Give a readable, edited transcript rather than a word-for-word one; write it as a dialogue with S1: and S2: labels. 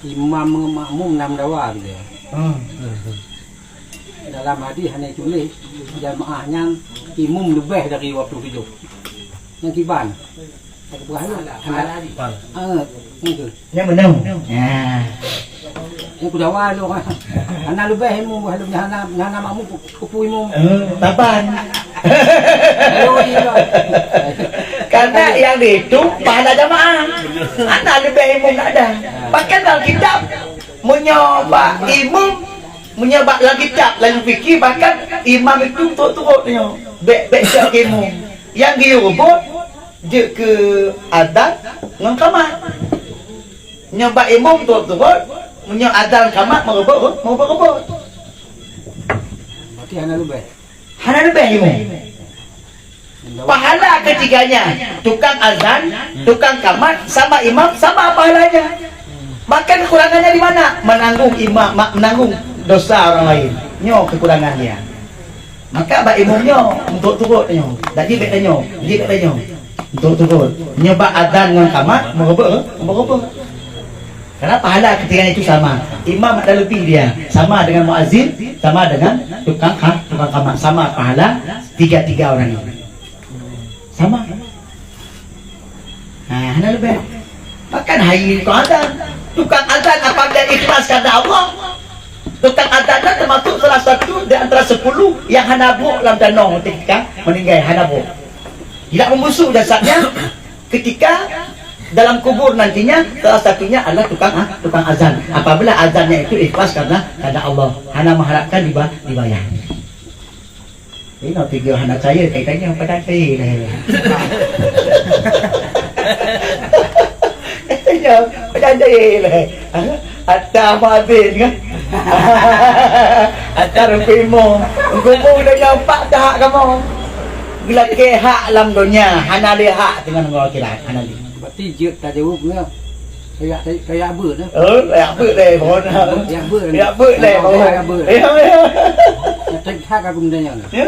S1: imam makmum 6 dawa gitu ya. Dalam hadis hanya tulis jamaahnya imam lebih dari waktu hidup. Yang kiban. Itu.
S2: Yang benar.
S1: Yang kudawa tu kan. Anak lebih imam halumnya anak makmum kupu imam.
S2: Taban. Karena yang dihitung pahala jamaah. Anak lebih imam tak ada. Bahkan dalam kitab menyoba imam, menyoba dalam kitab lain fikir bahkan imam itu turut-turutnya baik siap imam. Yang dia rebut dia ke adat dengan kamat. Nyoba imam turut-turut, menyoba adat kamat merebut.
S1: Berarti anak lebih.
S2: Hana lebih imam. Pahala ketiganya, tukang azan, tukang kamat, sama imam, sama pahalanya. Maka kekurangannya di mana? Menanggung imam, menanggung dosa orang lain. Nyo kekurangannya. Maka bak imamnya untuk turut nyo. Jadi bek nyo, untuk turut. Nyoba azan dengan kamat, merebut. Karena pahala ketiganya itu sama. Imam ada lebih dia, sama dengan muazzin, sama dengan tukang kamat, sama pahala tiga orang ini. Sama. Nah, hana lebih. Makan hari itu azan. Tukang azan apabila ikhlas karena Allah. Tukang azan termasuk salah satu di antara 10 yang hana buk dalam danau ketika meninggal hana buk. Tidak membusuk jasadnya ketika dalam kubur nantinya salah satunya adalah tukang azan. Apabila azannya itu ikhlas karena Allah. Hana mengharapkan dibayar. Ini nak tiga anak saya kaitannya pada saya lah. Kaitannya pada saya lah. Atta Madin kan. Atta Rufimo. Kamu dah nampak tak kamu? Bila ke hak dalam dunia, hana dia hak dengan orang kira hana dia.
S1: Berarti dia tak jawab ke? Kayak apa dah?
S2: Kayak apa deh pohon. Kayak apa deh pohon.
S1: Yang tak aku benda yang.
S2: Ya.